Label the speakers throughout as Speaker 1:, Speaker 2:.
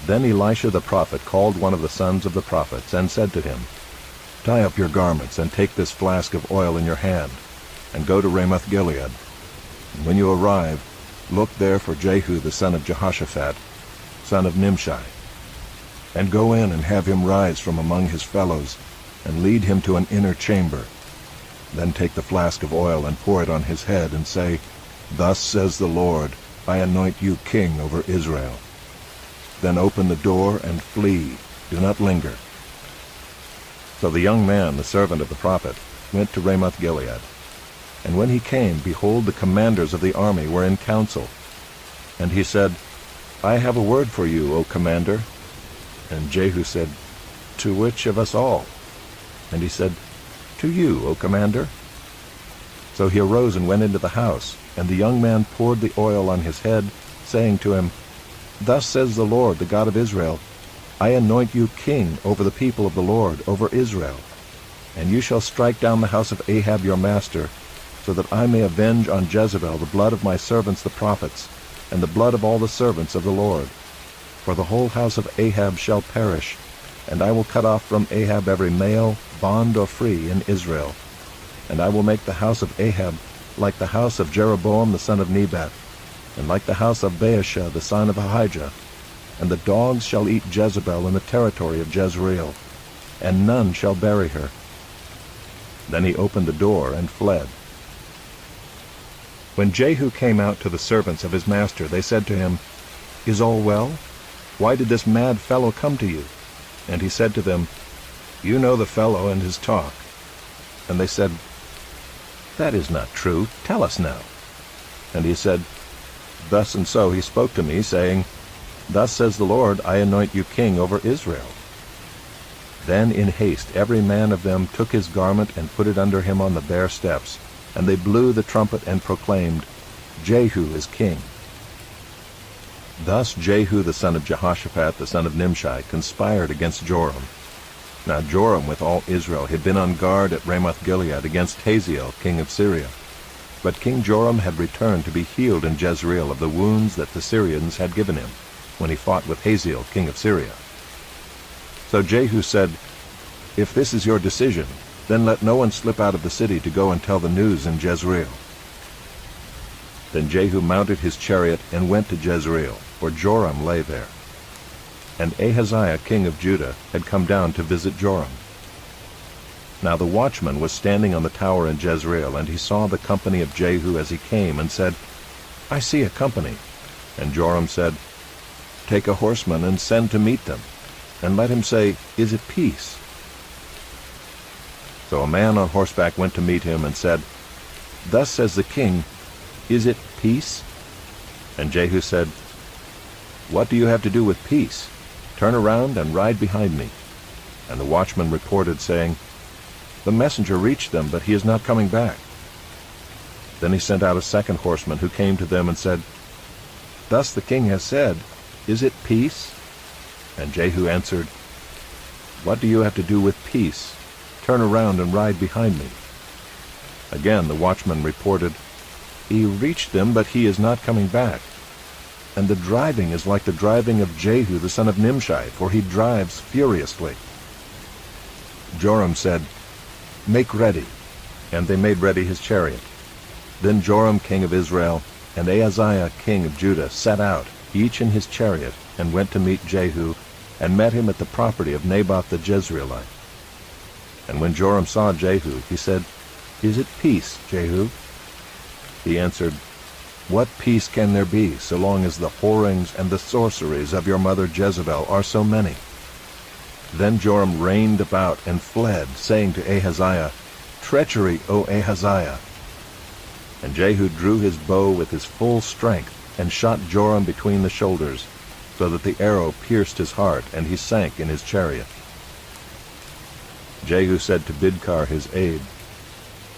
Speaker 1: Then Elisha the prophet called one of the sons of the prophets, and said to him, "Tie up your garments, and take this flask of oil in your hand, and go to Ramoth-Gilead. And when you arrive, look there for Jehu the son of Jehoshaphat, son of Nimshi, and go in and have him rise from among his fellows, and lead him to an inner chamber. Then take the flask of oil and pour it on his head, and say, 'Thus says the Lord, I anoint you king over Israel.' Then open the door and flee. Do not linger." So the young man, the servant of the prophet, went to Ramoth-Gilead. And when he came, behold, the commanders of the army were in council. And he said, "I have a word for you, O commander." And Jehu said, "To which of us all?" And he said, "To you, O commander." So he arose and went into the house, and the young man poured the oil on his head, saying to him, "Thus says the Lord, the God of Israel, I anoint you king over the people of the Lord, over Israel. And you shall strike down the house of Ahab your master, so that I may avenge on Jezebel the blood of my servants the prophets, and the blood of all the servants of the Lord. For the whole house of Ahab shall perish, and I will cut off from Ahab every male, bond or free, in Israel. And I will make the house of Ahab like the house of Jeroboam the son of Nebat, and like the house of Baasha the son of Ahijah. And the dogs shall eat Jezebel in the territory of Jezreel, and none shall bury her." Then he opened the door and fled. When Jehu came out to the servants of his master, they said to him, "Is all well? Why did this mad fellow come to you?" And he said to them, "You know the fellow and his talk." And they said, "That is not true. Tell us now." And he said, "Thus and so he spoke to me, saying, 'Thus says the Lord, I anoint you king over Israel.'" Then in haste every man of them took his garment and put it under him on the bare steps, and they blew the trumpet and proclaimed, "Jehu is king." Thus Jehu the son of Jehoshaphat the son of Nimshi conspired against Joram. Now Joram with all Israel had been on guard at Ramoth-Gilead against Hazael king of Syria. But King Joram had returned to be healed in Jezreel of the wounds that the Syrians had given him, when he fought with Hazael king of Syria. So Jehu said, "If this is your decision, then let no one slip out of the city to go and tell the news in Jezreel." Then Jehu mounted his chariot and went to Jezreel, for Joram lay there. And Ahaziah king of Judah had come down to visit Joram. Now the watchman was standing on the tower in Jezreel, and he saw the company of Jehu as he came, and said, "I see a company." And Joram said, "Take a horseman and send to meet them, and let him say, 'Is it peace?'" So a man on horseback went to meet him and said, "Thus says the king, 'Is it peace?'" And Jehu said, "What do you have to do with peace? Turn around and ride behind me." And the watchman reported, saying, "The messenger reached them, but he is not coming back." Then he sent out a second horseman, who came to them and said, "Thus the king has said, 'Is it peace?'" And Jehu answered, "What do you have to do with peace? Turn around and ride behind me." Again the watchman reported, "He reached them, but he is not coming back. And the driving is like the driving of Jehu the son of Nimshi, for he drives furiously." Joram said, "Make ready." And they made ready his chariot. Then Joram king of Israel and Ahaziah king of Judah set out, each in his chariot, and went to meet Jehu, and met him at the property of Naboth the Jezreelite. And when Joram saw Jehu, he said, "Is it peace, Jehu?" He answered, "What peace can there be, so long as the whorings and the sorceries of your mother Jezebel are so many?" Then Joram reined about and fled, saying to Ahaziah, "Treachery, O Ahaziah!" And Jehu drew his bow with his full strength, and shot Joram between the shoulders, so that the arrow pierced his heart, and he sank in his chariot. Jehu said to Bidkar his aide,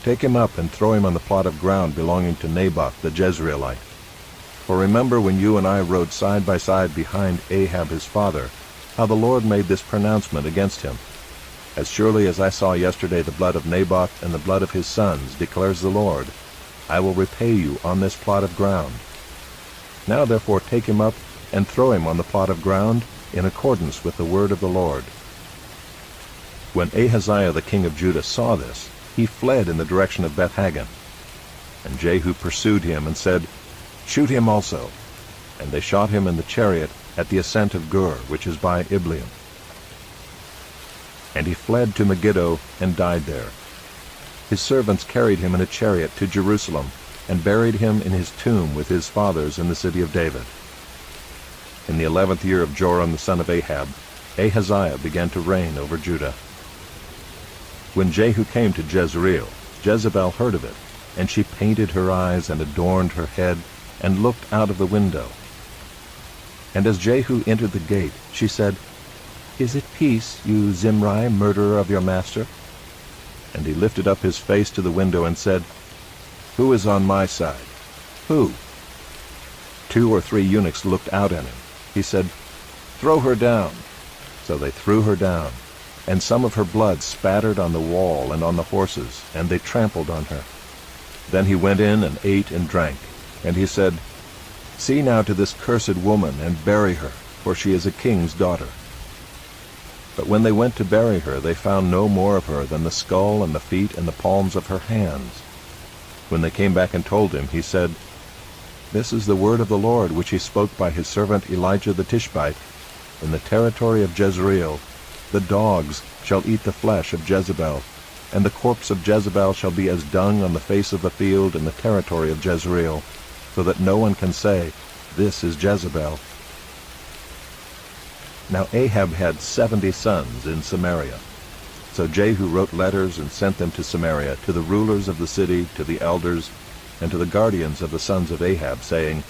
Speaker 1: "Take him up and throw him on the plot of ground belonging to Naboth the Jezreelite. For remember when you and I rode side by side behind Ahab his father, how the Lord made this pronouncement against him. As surely as I saw yesterday the blood of Naboth and the blood of his sons, declares the Lord, I will repay you on this plot of ground. Now therefore take him up and throw him on the plot of ground, in accordance with the word of the Lord. When Ahaziah the king of Judah saw this, he fled in the direction of Beth-Haggan. And Jehu pursued him and said, "Shoot him also." And they shot him in the chariot at the ascent of Gur, which is by Ibleam. And he fled to Megiddo and died there. His servants carried him in a chariot to Jerusalem, and buried him in his tomb with his fathers in the city of David. In the 11th year of Joram the son of Ahab, Ahaziah began to reign over Judah. When Jehu came to Jezreel, Jezebel heard of it, and she painted her eyes and adorned her head, and looked out of the window. And as Jehu entered the gate, she said, "Is it peace, you Zimri, murderer of your master?" And he lifted up his face to the window and said, "Who is on my side? Who?" 2 or 3 eunuchs looked out at him. He said, "Throw her down." So they threw her down, and some of her blood spattered on the wall and on the horses, and they trampled on her. Then he went in and ate and drank. And he said, "See now to this cursed woman, and bury her, for she is a king's daughter." But when they went to bury her, they found no more of her than the skull and the feet and the palms of her hands. When they came back and told him, he said, "This is the word of the Lord which he spoke by his servant Elijah the Tishbite. In the territory of Jezreel the dogs shall eat the flesh of Jezebel, and the corpse of Jezebel shall be as dung on the face of the field in the territory of Jezreel, so that no one can say, 'This is Jezebel.'" Now Ahab had 70 sons in Samaria. So Jehu wrote letters and sent them to Samaria, to the rulers of the city, to the elders, and to the guardians of the sons of Ahab, saying,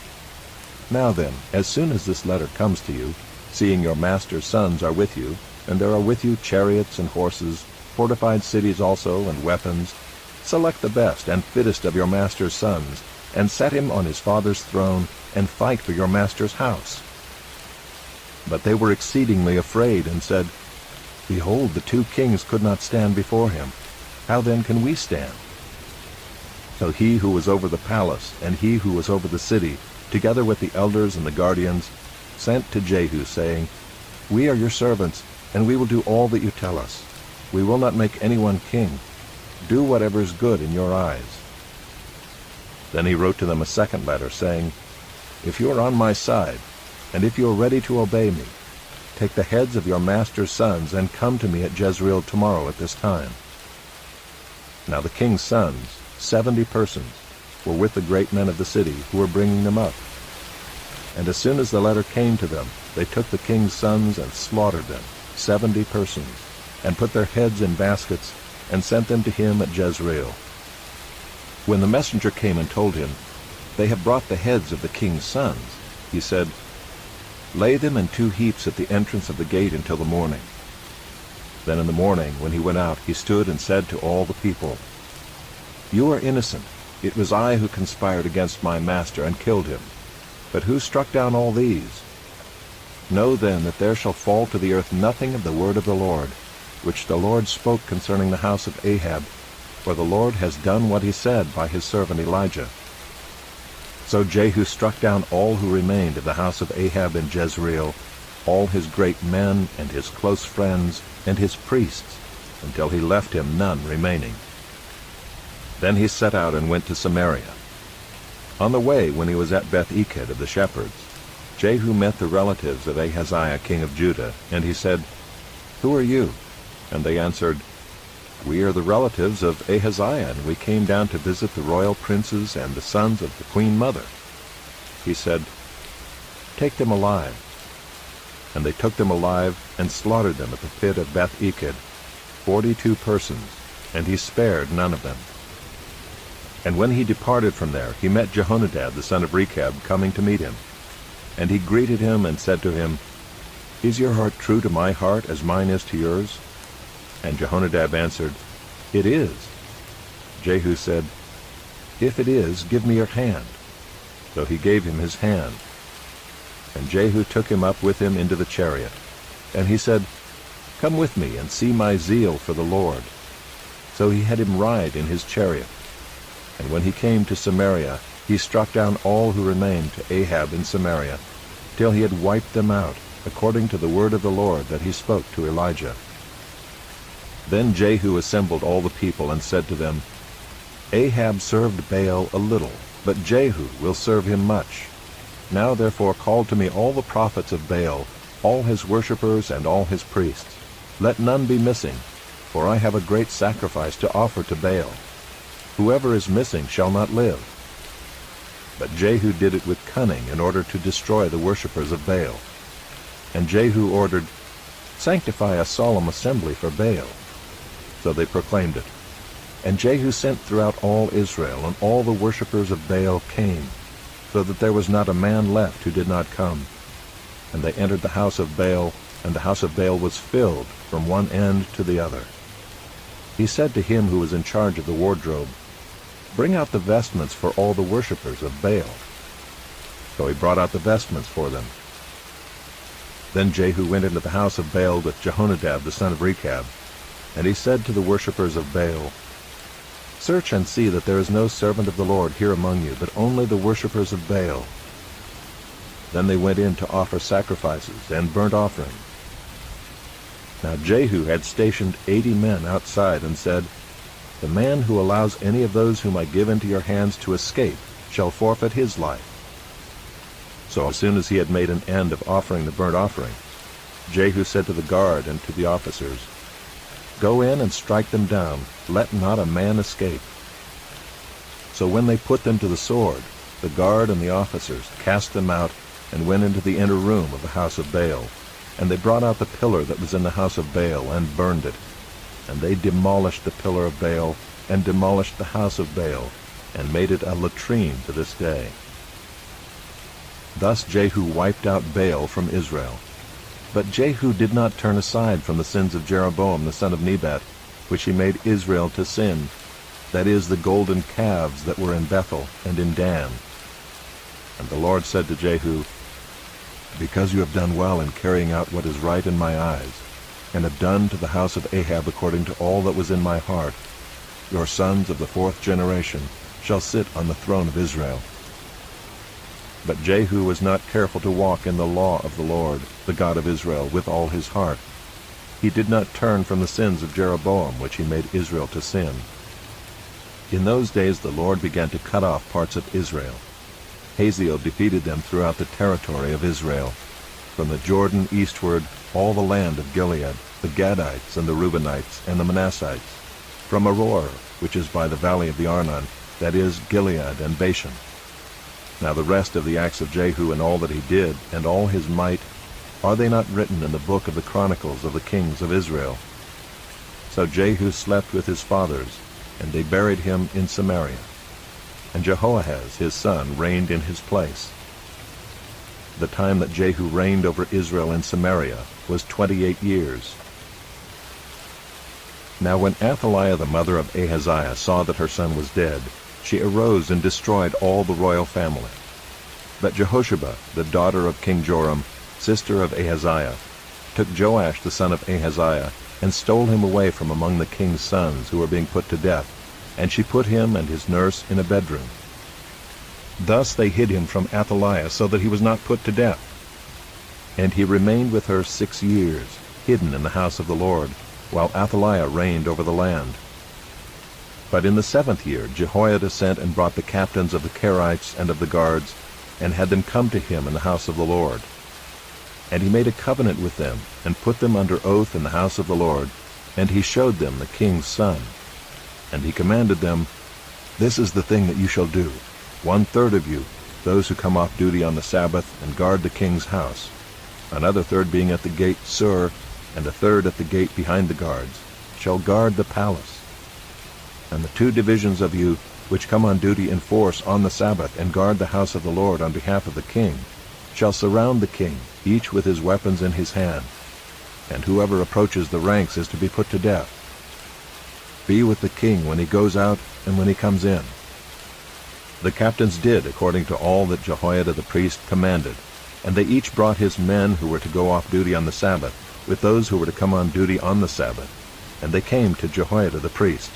Speaker 1: "Now then, as soon as this letter comes to you, seeing your master's sons are with you, and there are with you chariots and horses, fortified cities also, and weapons, select the best and fittest of your master's sons, and set him on his father's throne, and fight for your master's house." But they were exceedingly afraid, and said, "Behold, the 2 kings could not stand before him. How then can we stand?" So he who was over the palace, and he who was over the city, together with the elders and the guardians, sent to Jehu, saying, "We are your servants, and we will do all that you tell us. We will not make anyone king. Do whatever is good in your eyes." Then he wrote to them a second letter, saying, "If you are on my side, and if you are ready to obey me, take the heads of your master's sons, and come to me at Jezreel tomorrow at this time." Now the king's sons, 70 persons, were with the great men of the city, who were bringing them up. And as soon as the letter came to them, they took the king's sons and slaughtered them, 70 persons, and put their heads in baskets, and sent them to him at Jezreel. When the messenger came and told him, "They have brought the heads of the king's sons," he said, "Lay them in 2 heaps at the entrance of the gate until the morning." Then in the morning, when he went out, he stood and said to all the people, "You are innocent. It was I who conspired against my master and killed him. But who struck down all these? Know then that there shall fall to the earth nothing of the word of the Lord, which the Lord spoke concerning the house of Ahab, for the Lord has done what he said by his servant Elijah." So Jehu struck down all who remained of the house of Ahab in Jezreel, all his great men and his close friends and his priests, until he left him none remaining. Then he set out and went to Samaria. On the way, when he was at Beth-Eked of the shepherds, Jehu met the relatives of Ahaziah king of Judah, and he said, "Who are you?" And they answered, "We are the relatives of Ahaziah, and we came down to visit the royal princes and the sons of the queen mother." He said, "Take them alive." And they took them alive and slaughtered them at the pit of Beth-Eked, 42 persons, and he spared none of them. And when he departed from there, he met Jehonadab the son of Rechab coming to meet him. And he greeted him and said to him, "Is your heart true to my heart as mine is to yours?" And Jehonadab answered, "It is." Jehu said, "If it is, give me your hand." So he gave him his hand. And Jehu took him up with him into the chariot. And he said, "Come with me, and see my zeal for the Lord." So he had him ride in his chariot. And when he came to Samaria, he struck down all who remained to Ahab in Samaria, till he had wiped them out, according to the word of the Lord that he spoke to Elijah. Then Jehu assembled all the people and said to them, Ahab served Baal a little, but Jehu will serve him much. Now therefore call to me all the prophets of Baal, all his worshippers and all his priests. Let none be missing, for I have a great sacrifice to offer to Baal. Whoever is missing shall not live. But Jehu did it with cunning in order to destroy the worshippers of Baal. And Jehu ordered, Sanctify a solemn assembly for Baal. So they proclaimed it. And Jehu sent throughout all Israel, and all the worshippers of Baal came, so that there was not a man left who did not come. And they entered the house of Baal, and the house of Baal was filled from one end to the other. He said to him who was in charge of the wardrobe, Bring out the vestments for all the worshippers of Baal. So he brought out the vestments for them. Then Jehu went into the house of Baal with Jehonadab the son of Rechab, and he said to the worshippers of Baal, Search and see that there is no servant of the Lord here among you, but only the worshippers of Baal. Then they went in to offer sacrifices and burnt offerings. Now Jehu had stationed 80 men outside and said, The man who allows any of those whom I give into your hands to escape shall forfeit his life. So as soon as he had made an end of offering the burnt offering, Jehu said to the guard and to the officers, Go in and strike them down, let not a man escape. So when they put them to the sword, the guard and the officers cast them out and went into the inner room of the house of Baal. And they brought out the pillar that was in the house of Baal and burned it. And they demolished the pillar of Baal and demolished the house of Baal and made it a latrine to this day. Thus Jehu wiped out Baal from Israel. But Jehu did not turn aside from the sins of Jeroboam the son of Nebat, which he made Israel to sin, that is, the golden calves that were in Bethel and in Dan. And the Lord said to Jehu, Because you have done well in carrying out what is right in my eyes, and have done to the house of Ahab according to all that was in my heart, your sons of the 4th generation shall sit on the throne of Israel. But Jehu was not careful to walk in the law of the Lord, the God of Israel, with all his heart. He did not turn from the sins of Jeroboam, which he made Israel to sin. In those days the Lord began to cut off parts of Israel. Hazael defeated them throughout the territory of Israel, from the Jordan eastward, all the land of Gilead, the Gadites and the Reubenites and the Manassites, from Aroer, which is by the valley of the Arnon, that is, Gilead and Bashan. Now the rest of the acts of Jehu and all that he did, and all his might, are they not written in the book of the Chronicles of the kings of Israel? So Jehu slept with his fathers, and they buried him in Samaria. And Jehoahaz his son reigned in his place. The time that Jehu reigned over Israel in Samaria was 28 years. Now when Athaliah the mother of Ahaziah saw that her son was dead, she arose and destroyed all the royal family. But Jehosheba, the daughter of King Joram, sister of Ahaziah, took Joash the son of Ahaziah, and stole him away from among the king's sons who were being put to death, and she put him and his nurse in a bedroom. Thus they hid him from Athaliah, so that he was not put to death. And he remained with her 6 years, hidden in the house of the Lord, while Athaliah reigned over the land. But in the 7th year Jehoiada sent and brought the captains of the Kerites and of the guards, and had them come to him in the house of the Lord. And he made a covenant with them, and put them under oath in the house of the Lord, and he showed them the king's son. And he commanded them, This is the thing that you shall do. 1/3 of you, those who come off duty on the Sabbath, and guard the king's house, another third being at the gate Sur, and a third at the gate behind the guards, shall guard the palace. And the 2 divisions of you, which come on duty in force on the Sabbath, and guard the house of the Lord on behalf of the king, shall surround the king, each with his weapons in his hand. And whoever approaches the ranks is to be put to death. Be with the king when he goes out and when he comes in. The captains did according to all that Jehoiada the priest commanded, and they each brought his men who were to go off duty on the Sabbath, with those who were to come on duty on the Sabbath, and they came to Jehoiada the priest.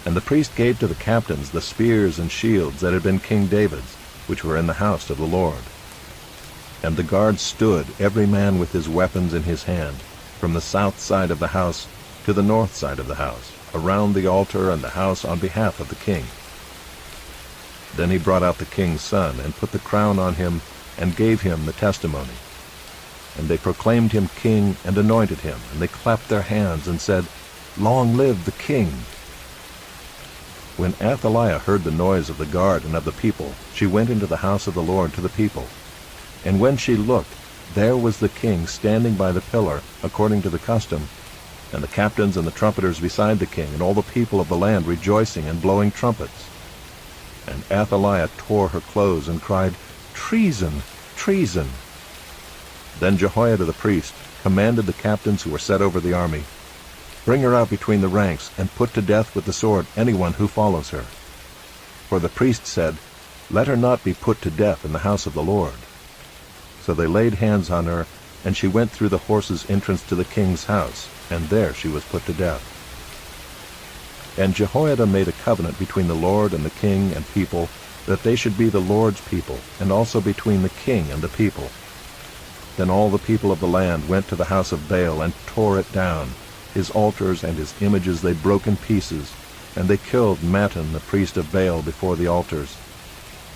Speaker 1: And the priest gave to the captains the spears and shields that had been King David's, which were in the house of the Lord. And the guards stood, every man with his weapons in his hand, from the south side of the house to the north side of the house, around the altar and the house on behalf of the king. Then he brought out the king's son, and put the crown on him, and gave him the testimony. And they proclaimed him king, and anointed him, and they clapped their hands, and said, "Long live the king!" When Athaliah heard the noise of the guard and of the people, she went into the house of the Lord to the people. And when she looked, there was the king standing by the pillar, according to the custom, and the captains and the trumpeters beside the king, and all the people of the land rejoicing and blowing trumpets. And Athaliah tore her clothes and cried, "Treason! Treason!" Then Jehoiada the priest commanded the captains who were set over the army, "Bring her out between the ranks, and put to death with the sword anyone who follows her." For the priest said, "Let her not be put to death in the house of the Lord." So they laid hands on her, and she went through the horses' entrance to the king's house, and there she was put to death. And Jehoiada made a covenant between the Lord and the king and people, that they should be the Lord's people, and also between the king and the people. Then all the people of the land went to the house of Baal, and tore it down. His altars and his images they broke in pieces, and they killed Mattan the priest of Baal before the altars.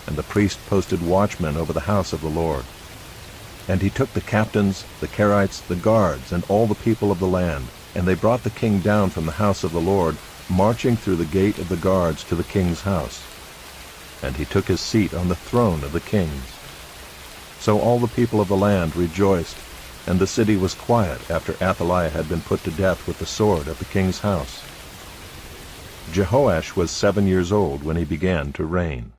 Speaker 1: And the priest posted watchmen over the house of the Lord. And he took the captains, the Kerites, the guards, and all the people of the land, and they brought the king down from the house of the Lord, marching through the gate of the guards to the king's house. And he took his seat on the throne of the kings. So all the people of the land rejoiced, and the city was quiet after Athaliah had been put to death with the sword at the king's house. Jehoash was 7 years old when he began to reign.